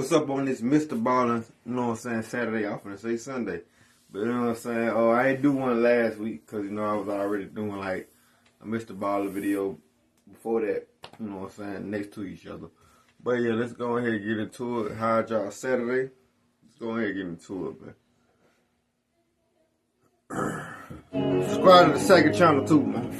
what's up on this Mr. Ballin, you know what I'm saying, Saturday, I'm finna say Sunday. But you know what I'm saying, oh, I ain't do one last week, because, you know, I was already doing, like, a Mr. Ballin video before that, you know what I'm saying, next to each other. But yeah, let's go ahead and get into it. How'd y'all Saturday? Let's go ahead and get into it, man. Subscribe to the second channel, too, man.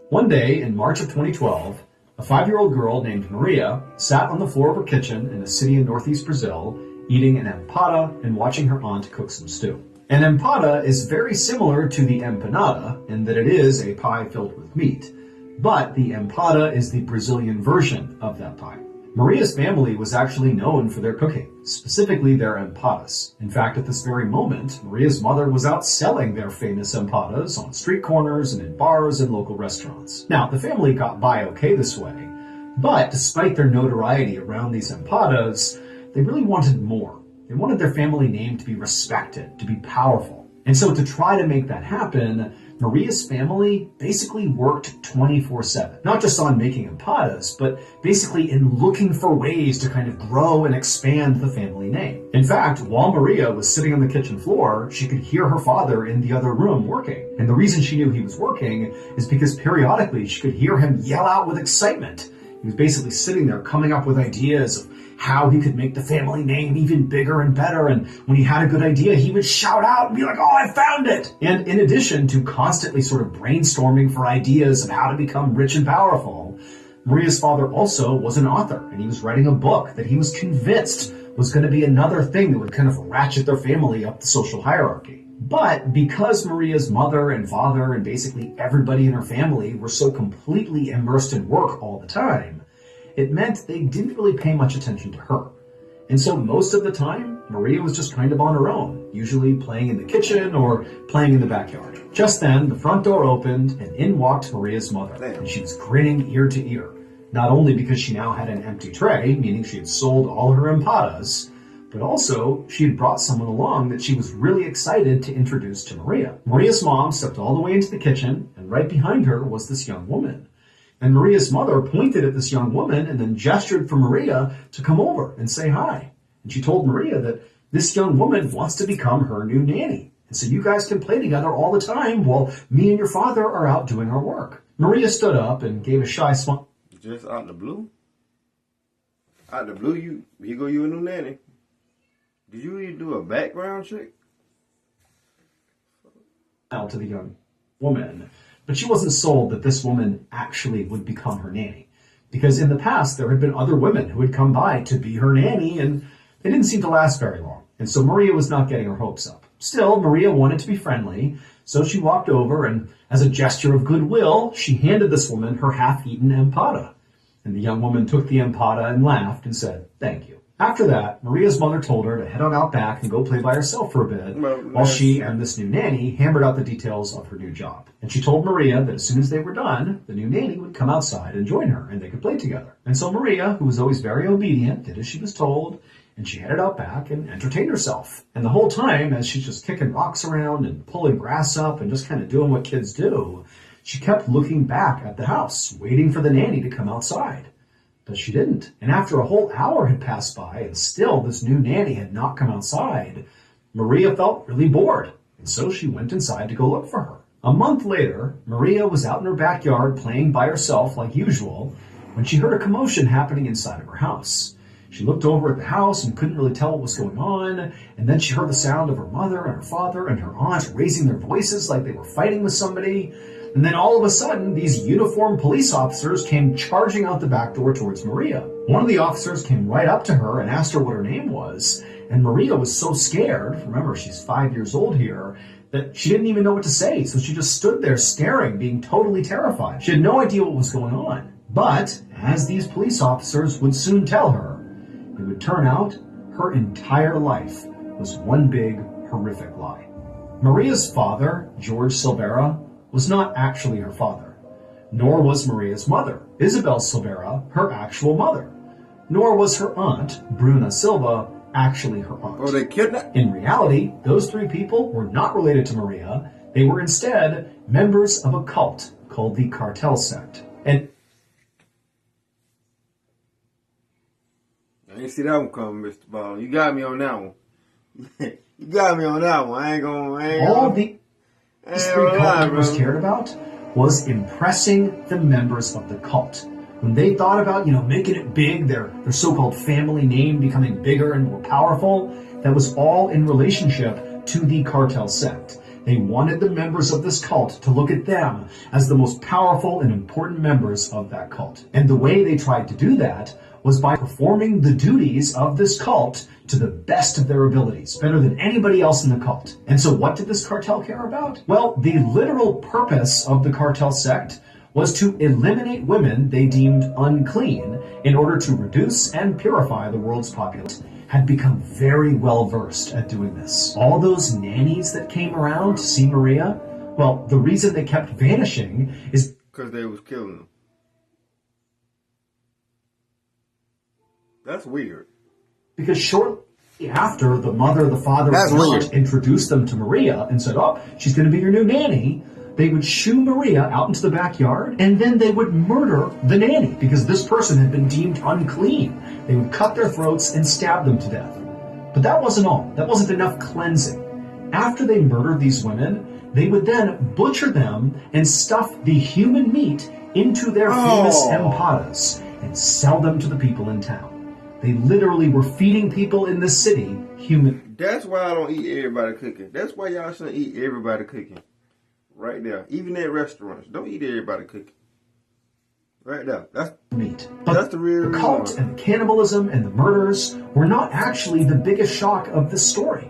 One day in March of 2012, a 5-year-old girl named Maria sat on the floor of her kitchen in a city in northeast Brazil, eating an empada and watching her aunt cook some stew. An empada is very similar to the empanada in that it is a pie filled with meat, but the empada is the Brazilian version of that pie. Maria's family was actually known for their cooking, specifically their empadas. In fact, at this very moment, Maria's mother was out selling their famous empadas on street corners and in bars and local restaurants. Now, the family got by okay this way, but despite their notoriety around these empadas, they really wanted more. They wanted their family name to be respected, to be powerful. And so to try to make that happen, Maria's family basically worked 24/7, not just on making empadas, but basically in looking for ways to kind of grow and expand the family name. In fact, while Maria was sitting on the kitchen floor, she could hear her father in the other room working. And the reason she knew he was working is because periodically she could hear him yell out with excitement. He was basically sitting there coming up with ideas of how he could make the family name even bigger and better. And when he had a good idea, he would shout out and be like, "Oh, I found it!" And in addition to constantly sort of brainstorming for ideas of how to become rich and powerful, Maria's father also was an author, and he was writing a book that he was convinced was going to be another thing that would kind of ratchet their family up the social hierarchy. But because Maria's mother and father and basically everybody in her family were so completely immersed in work all the time, it meant they didn't really pay much attention to her. And so most of the time, Maria was just kind of on her own, usually playing in the kitchen or playing in the backyard. Just then, the front door opened and in walked Maria's mother, and she was grinning ear to ear, not only because she now had an empty tray, meaning she had sold all her empadas, but also she had brought someone along that she was really excited to introduce to Maria. Maria's mom stepped all the way into the kitchen, and right behind her was this young woman. And Maria's mother pointed at this young woman and then gestured for Maria to come over and say hi. And she told Maria that this young woman wants to become her new nanny. And so you guys can play together all the time while me and your father are out doing our work. Maria stood up and gave a shy smile. Just out the blue? Out the blue, you a new nanny. Did you even do a background check? To the young woman. But she wasn't sold that this woman actually would become her nanny. Because in the past, there had been other women who had come by to be her nanny, and they didn't seem to last very long. And so Maria was not getting her hopes up. Still, Maria wanted to be friendly, so she walked over, and as a gesture of goodwill, she handed this woman her half-eaten empada. And the young woman took the empada and laughed and said, "Thank you." After that, Maria's mother told her to head on out back and go play by herself for a bit, while she and this new nanny hammered out the details of her new job. And she told Maria that as soon as they were done, the new nanny would come outside and join her, and they could play together. And so Maria, who was always very obedient, did as she was told, and she headed out back and entertained herself. And the whole time, as she's just kicking rocks around and pulling grass up and just kind of doing what kids do, she kept looking back at the house, waiting for the nanny to come outside. But she didn't. And after a whole hour had passed by and still this new nanny had not come outside, Maria felt really bored. And so she went inside to go look for her. A month later, Maria was out in her backyard playing by herself like usual when she heard a commotion happening inside of her house. She looked over at the house and couldn't really tell what was going on. And then she heard the sound of her mother and her father and her aunt raising their voices like they were fighting with somebody. And then all of a sudden, these uniformed police officers came charging out the back door towards Maria. One of the officers came right up to her and asked her what her name was. And Maria was so scared, remember she's 5 years old here, that she didn't even know what to say. So she just stood there staring, being totally terrified. She had no idea what was going on. But as these police officers would soon tell her, it would turn out her entire life was one big, horrific lie. Maria's father, George Silveira, was not actually her father, nor was Maria's mother, Isabel Silveira, her actual mother, nor was her aunt, Bruna Silva, actually her aunt. Oh, they kidnapped? In reality, those three people were not related to Maria. They were instead members of a cult called the Cartel Sect. And ain't see that one coming, Mr. Ballin. You got me on that one. You got me on that one. All these three cult members cared about was impressing the members of the cult. When they thought about, making it big, their so-called family name becoming bigger and more powerful, that was all in relationship to the cartel sect. They wanted the members of this cult to look at them as the most powerful and important members of that cult. And the way they tried to do that was by performing the duties of this cult to the best of their abilities, better than anybody else in the cult. And so what did this cartel care about? Well, the literal purpose of the cartel sect was to eliminate women they deemed unclean in order to reduce and purify the world's population. Had become very well versed at doing this. All those nannies that came around to see Maria, well, the reason they kept vanishing is because they was killing them. That's weird. Because shortly after, the mother, the father, and the aunt introduced them to Maria and said, oh, she's going to be your new nanny. They would shoo Maria out into the backyard, and then they would murder the nanny because this person had been deemed unclean. They would cut their throats and stab them to death. But that wasn't all. That wasn't enough cleansing. After they murdered these women, they would then butcher them and stuff the human meat into their famous empadas and sell them to the people in town. They literally were feeding people in the city human. That's why I don't eat everybody cooking. That's why y'all shouldn't eat everybody cooking. Right there. Even at restaurants. Don't eat everybody cooking. Right there. That's meat. But that's the real the cult and the cannibalism and the murders were not actually the biggest shock of the story.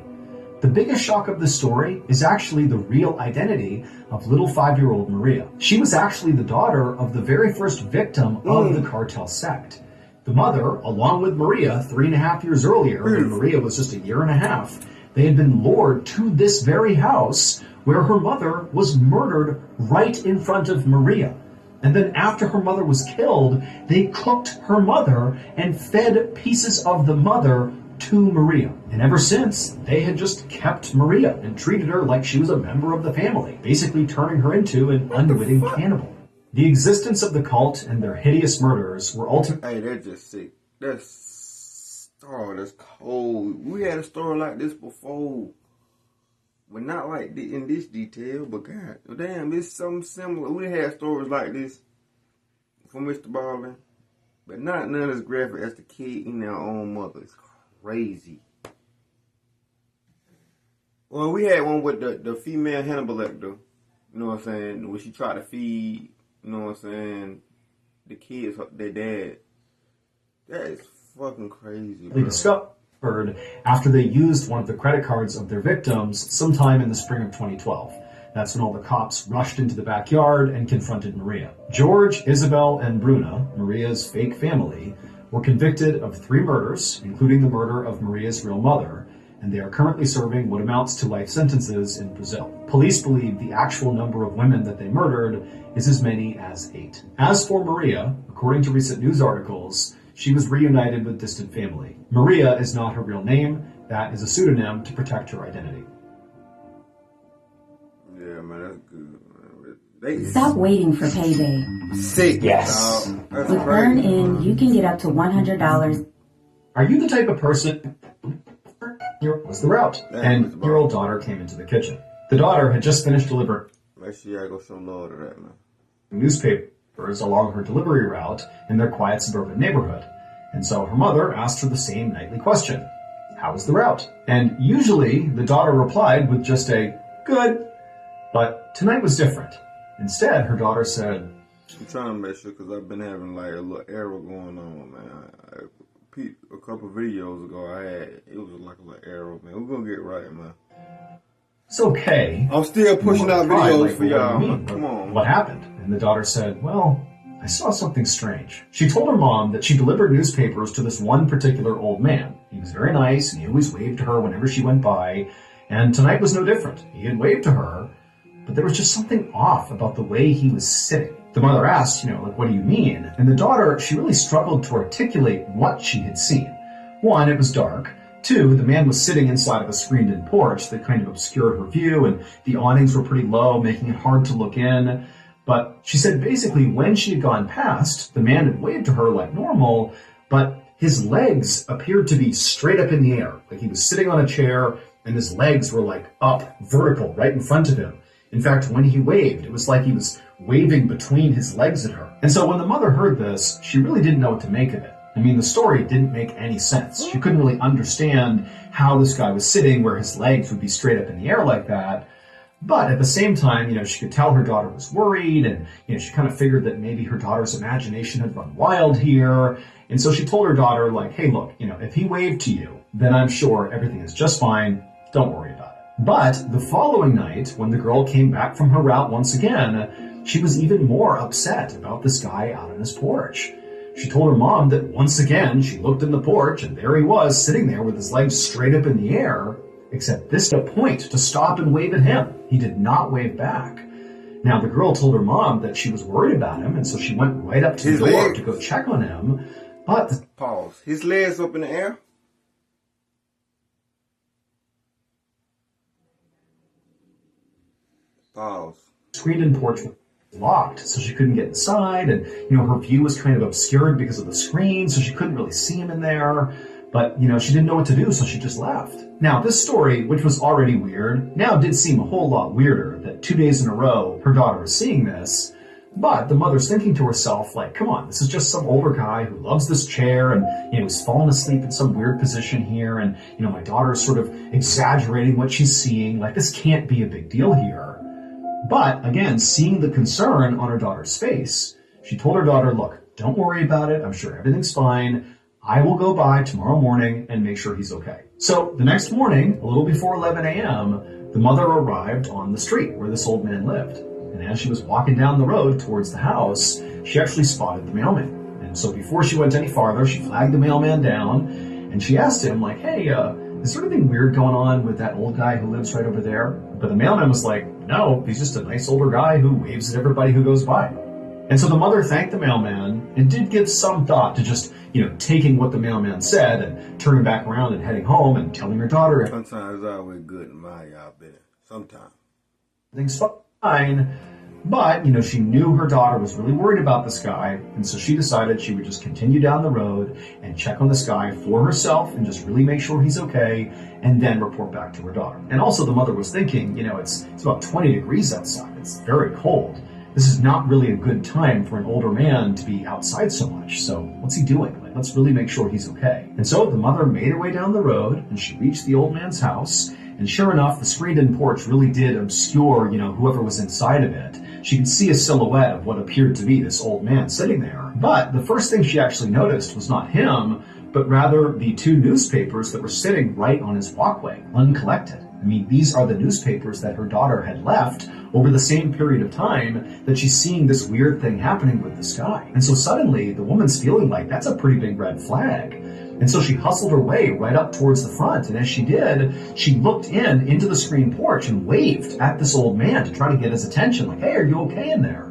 The biggest shock of the story is actually the real identity of little 5-year-old Maria. She was actually the daughter of the very first victim of the cartel sect. The mother, along with Maria, 3.5 years earlier, when Maria was just 1.5 years, they had been lured to this very house where her mother was murdered right in front of Maria. And then after her mother was killed, they cooked her mother and fed pieces of the mother to Maria. And ever since, they had just kept Maria and treated her like she was a member of the family, basically turning her into an unwitting cannibal. The existence of the cult and their hideous murders were ultimately... Hey, that's just sick. That's cold. We had a story like this before. But not like in this detail, but God damn, it's something similar. We had stories like this from Mr. Ballin, but not none as graphic as the kid eating their own mother. It's crazy. Well, we had one with the female Hannibal Lecter, you know what I'm saying, when she tried to feed, you know what I'm saying, the kids, their dad. That is fucking crazy, bro. They discovered after they used one of the credit cards of their victims sometime in the spring of 2012. That's when all the cops rushed into the backyard and confronted Maria. George, Isabel, and Bruna, Maria's fake family, were convicted of 3 murders, including the murder of Maria's real mother, and they are currently serving what amounts to life sentences in Brazil. Police believe the actual number of women that they murdered is as many as 8. As for Maria, according to recent news articles, she was reunited with distant family. Maria is not her real name. That is a pseudonym to protect her identity. Yeah, man, that's good. Stop waiting for payday. Sick. Yes. That's With Earn In, you can get up to $100. Are you the type of person... Here was the route. And your old daughter came into the kitchen. The daughter had just finished delivering... Make sure I go show love to that, man. ...newspapers along her delivery route in their quiet suburban neighborhood. And so her mother asked her the same nightly question. How was the route? And usually the daughter replied with just a, good. But tonight was different. Instead, her daughter said, I'm trying to make sure because I've been having like a little error going on, man. A couple videos ago, it was like a little error, man. We're going to get right, man. It's okay. I'm still pushing out videos for y'all. Come on. What happened? And the daughter said, well, I saw something strange. She told her mom that she delivered newspapers to this one particular old man. He was very nice, and he always waved to her whenever she went by. And tonight was no different. He had waved to her, but there was just something off about the way he was sitting. The mother asked, what do you mean? And the daughter, she really struggled to articulate what she had seen. 1, it was dark. 2, the man was sitting inside of a screened-in porch that kind of obscured her view, and the awnings were pretty low, making it hard to look in. But she said basically when she had gone past, the man had waved to her like normal, but his legs appeared to be straight up in the air. Like he was sitting on a chair and his legs were like up, vertical, right in front of him. In fact, when he waved, it was like he was waving between his legs at her. And so when the mother heard this, she really didn't know what to make of it. I mean, the story didn't make any sense. She couldn't really understand how this guy was sitting where his legs would be straight up in the air like that. But at the same time, she could tell her daughter was worried, and, she kind of figured that maybe her daughter's imagination had run wild here. And so she told her daughter, like, hey, look, if he waved to you, then I'm sure everything is just fine. Don't worry about it. But the following night, when the girl came back from her route once again, she was even more upset about this guy out on his porch. She told her mom that once again, she looked in the porch, and there he was sitting there with his legs straight up in the air, except this at a point to stop and wave at him. He did not wave back. Now, the girl told her mom that she was worried about him, and so she went right up to the door to go check on him. But pause. His legs up in the air? Pause. Screened-in porch was locked, so she couldn't get inside, and, her view was kind of obscured because of the screen, so she couldn't really see him in there. But, she didn't know what to do, so she just left. Now, this story, which was already weird, now did seem a whole lot weirder that 2 days in a row her daughter was seeing this. But the mother's thinking to herself, like, come on, this is just some older guy who loves this chair and, he's fallen asleep in some weird position here. And, my daughter's sort of exaggerating what she's seeing. Like, this can't be a big deal here. But, again, seeing the concern on her daughter's face, she told her daughter, look, don't worry about it. I'm sure everything's fine. I will go by tomorrow morning and make sure he's okay. So the next morning, a little before 11 a.m., the mother arrived on the street where this old man lived. And as she was walking down the road towards the house, she actually spotted the mailman. And so before she went any farther, she flagged the mailman down and she asked him, like, hey, is there anything weird going on with that old guy who lives right over there? But the mailman was like, no, he's just a nice older guy who waves at everybody who goes by. And so the mother thanked the mailman and did give some thought to just, taking what the mailman said and turning back around and heading home and telling her daughter. Sometimes it's always good in my y'all business. Sometimes. Everything's fine. But, she knew her daughter was really worried about this guy. And so she decided she would just continue down the road and check on this guy for herself and just really make sure he's okay and then report back to her daughter. And also the mother was thinking, it's about 20 degrees outside. It's very cold. This is not really a good time for an older man to be outside so much. So what's he doing? Like, let's really make sure he's okay. And so the mother made her way down the road and she reached the old man's house. And sure enough, the screened-in porch really did obscure, whoever was inside of it. She could see a silhouette of what appeared to be this old man sitting there. But the first thing she actually noticed was not him, but rather the two newspapers that were sitting right on his walkway, uncollected. I mean, these are the newspapers that her daughter had left over the same period of time that she's seeing this weird thing happening with this guy. And so suddenly the woman's feeling like that's a pretty big red flag. And so she hustled her way right up towards the front. And as she did, she looked into the screen porch and waved at this old man to try to get his attention. Like, hey, are you okay in there?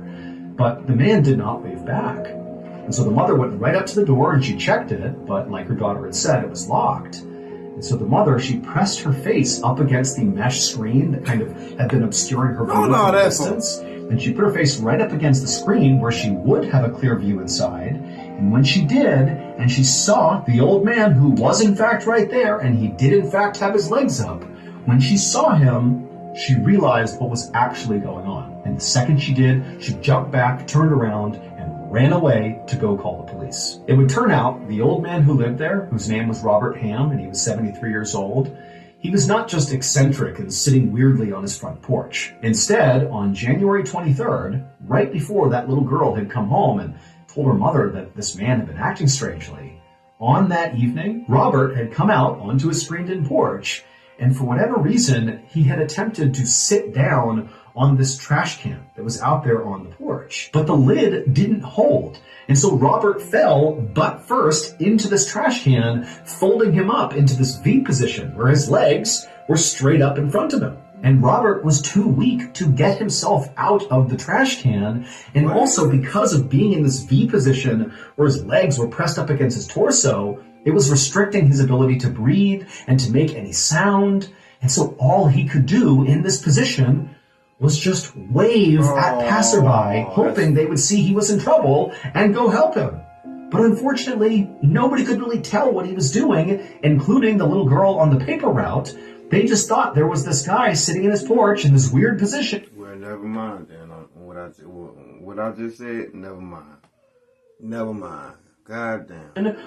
But the man did not wave back. And so the mother went right up to the door and she checked it. But like her daughter had said, it was locked. And so the mother, she pressed her face up against the mesh screen that kind of had been obscuring her view from a distance. And she put her face right up against the screen where she would have a clear view inside. And when she did, and she saw the old man who was in fact right there, and he did in fact have his legs up, when she saw him, she realized what was actually going on. And the second she did, she jumped back, turned around, and ran away to go call the police. It would turn out the old man who lived there, whose name was Robert Ham, and he was 73 years old, he was not just eccentric and sitting weirdly on his front porch. Instead, on January 23rd, right before that little girl had come home and told her mother that this man had been acting strangely, on that evening, Robert had come out onto his screened-in porch, and for whatever reason, he had attempted to sit down on this trash can that was out there on the porch. But the lid didn't hold. And so Robert fell butt first into this trash can, folding him up into this V position where his legs were straight up in front of him. And Robert was too weak to get himself out of the trash can. And also because of being in this V position where his legs were pressed up against his torso, it was restricting his ability to breathe and to make any sound. And so all he could do in this position was just wave at passerby, hoping they would see he was in trouble and go help him. But unfortunately, nobody could really tell what he was doing, including the little girl on the paper route. They just thought there was this guy sitting in his porch in this weird position. Well, never mind then. What I just said, never mind. Never mind. God damn.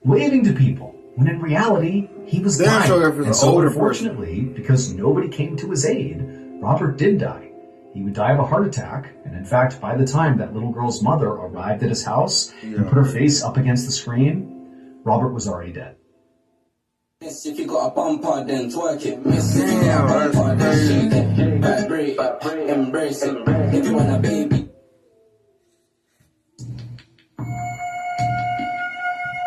Waving to people, when in reality, he was dying. And so unfortunately, because nobody came to his aid, Robert did die. He would die of a heart attack, and in fact, by the time that little girl's mother arrived at his house and put her face up against the screen, Robert was already dead. Miss, if you got a bumper, then twerk it. Miss, if you got a bumper, then shake it. Vibrate, embrace it. If you want a baby.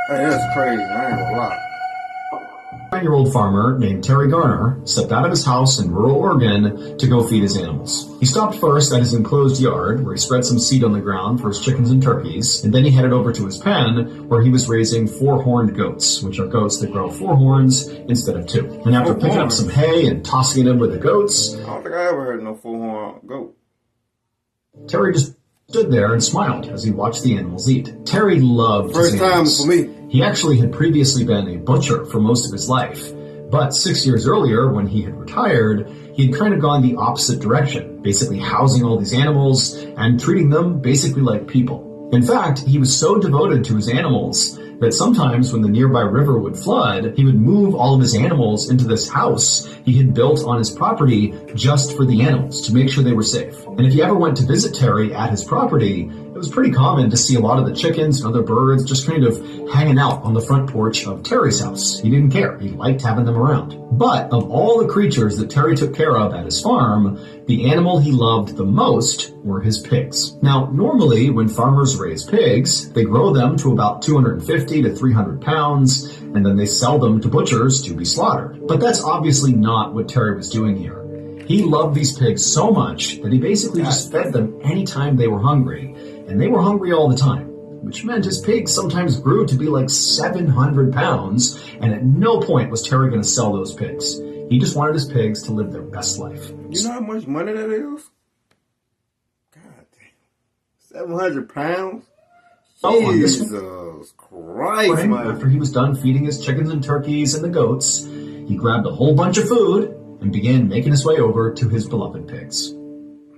Hey, that's crazy. I ain't gonna lie. A 9-year-old farmer named Terry Garner stepped out of his house in rural Oregon to go feed his animals. He stopped first at his enclosed yard, where he spread some seed on the ground for his chickens and turkeys, and then he headed over to his pen, where he was raising 4-horned goats, which are goats that grow 4 horns instead of 2. And after picking up some hay and tossing it in with the goats, I don't think I ever heard no 4-horn goat. Terry just stood there and smiled as he watched the animals eat. Terry loved his animals. First time for me. He actually had previously been a butcher for most of his life, but 6 years earlier, when he had retired, he had kind of gone the opposite direction, basically housing all these animals and treating them basically like people. In fact, he was so devoted to his animals that sometimes when the nearby river would flood, he would move all of his animals into this house he had built on his property just for the animals, to make sure they were safe. And if you ever went to visit Terry at his property, it was pretty common to see a lot of the chickens and other birds just kind of hanging out on the front porch of Terry's house. He didn't care. He liked having them around. But of all the creatures that Terry took care of at his farm, the animal he loved the most were his pigs. Now, normally when farmers raise pigs, they grow them to about 250 to 300 pounds, and then they sell them to butchers to be slaughtered. But that's obviously not what Terry was doing here. He loved these pigs so much that he basically just fed them anytime they were hungry, and they were hungry all the time, which meant his pigs sometimes grew to be like 700 pounds, and at no point was Terry going to sell those pigs. He just wanted his pigs to live their best life. You know how much money that is? God damn. 700 pounds? Jesus Christ, man. After he was done feeding his chickens and turkeys and the goats, he grabbed a whole bunch of food and began making his way over to his beloved pigs.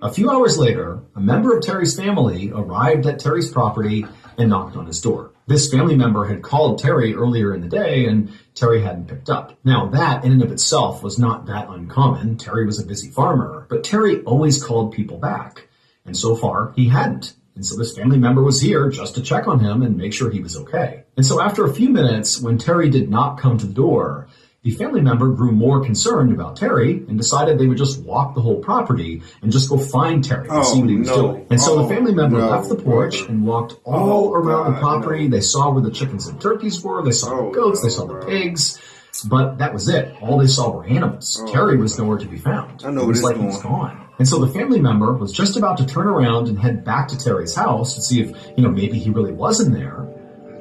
A few hours later, a member of Terry's family arrived at Terry's property and knocked on his door. This family member had called Terry earlier in the day, and Terry hadn't picked up. Now, that in and of itself was not that uncommon. Terry was a busy farmer, but Terry always called people back, and so far, he hadn't. And so this family member was here just to check on him and make sure he was okay. And so after a few minutes, when Terry did not come to the door, the family member grew more concerned about Terry and decided they would just walk the whole property and just go find Terry and see what he was doing. And so the family member left the porch and walked all around the property. They saw where the chickens and turkeys were. They saw the goats. They saw the pigs. But that was it. All they saw were animals. Terry was nowhere to be found. It was like he was gone. And so the family member was just about to turn around and head back to Terry's house to see if, maybe he really wasn't there,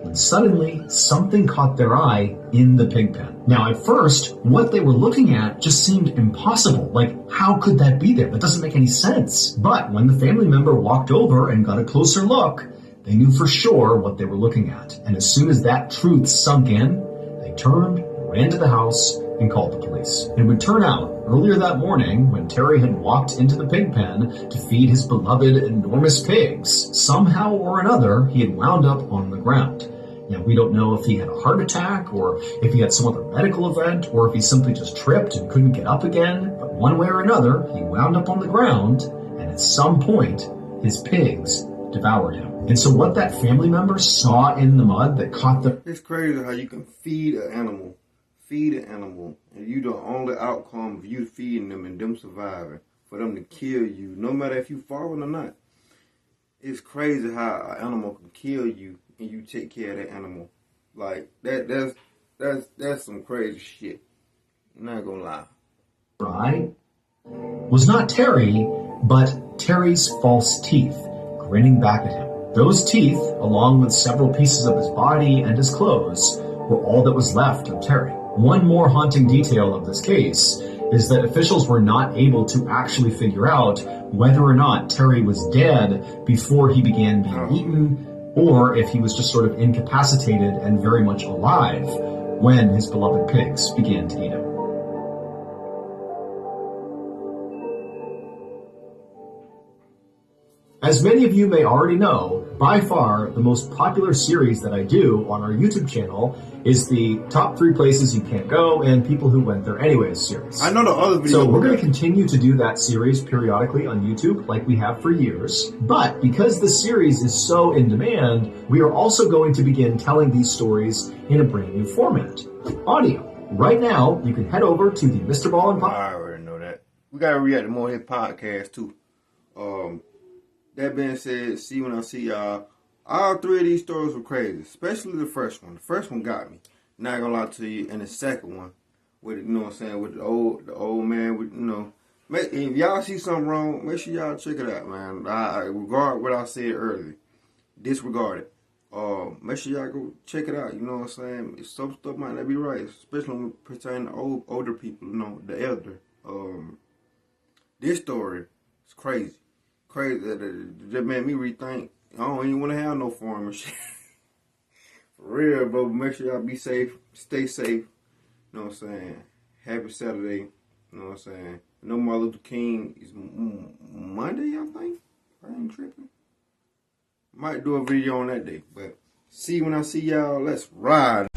when suddenly something caught their eye in the pig pen. Now, at first, what they were looking at just seemed impossible. Like, how could that be there? That doesn't make any sense. But when the family member walked over and got a closer look, they knew for sure what they were looking at. And as soon as that truth sunk in, they turned, ran to the house, and called the police. It would turn out, earlier that morning, when Terry had walked into the pig pen to feed his beloved enormous pigs, somehow or another, he had wound up on the ground. Now, we don't know if he had a heart attack, or if he had some other medical event, or if he simply just tripped and couldn't get up again, but one way or another, he wound up on the ground, and at some point, his pigs devoured him. And so what that family member saw in the mud that caught the... It's crazy how you can feed an animal, and you the only outcome of you feeding them and them surviving, for them to kill you, no matter if you falling or not. It's crazy how an animal can kill you and you take care of that animal. Like, that's some crazy shit. I'm not gonna lie. Right? Was not Terry, but Terry's false teeth grinning back at him. Those teeth, along with several pieces of his body and his clothes, were all that was left of Terry. One more haunting detail of this case is that officials were not able to actually figure out whether or not Terry was dead before he began being eaten, or if he was just sort of incapacitated and very much alive when his beloved pigs began to eat him. As many of you may already know, by far the most popular series that I do on our YouTube channel is the top 3 places you can't go and people who went there anyways series. I know the other video. So we're going to continue to do that series periodically on YouTube like we have for years. But because the series is so in demand, we are also going to begin telling these stories in a brand new format. Audio. Right now, you can head over to the Mr. Ballin podcast. I already know that. We got to react to more of his podcasts too. That being said, see when I see y'all. All 3 of these stories were crazy, especially the first one. The first one got me. Not gonna lie to you. And the second one, with, you know what I'm saying, with the old man, with, you know, if y'all see something wrong, make sure y'all check it out, man. I regard what I said earlier. Disregard it. Make sure y'all go check it out. You know what I'm saying? Some stuff might not be right, especially when pertaining to older people. You know, the elder. This story is crazy. Crazy. That made me rethink. I don't even want to have no farm and shit. For real, bro. Make sure y'all be safe. Stay safe. You know what I'm saying? Happy Saturday. You know what I'm saying? No Martin Luther King is Monday, I think. I ain't tripping. Might do a video on that day. But see when I see y'all, let's ride.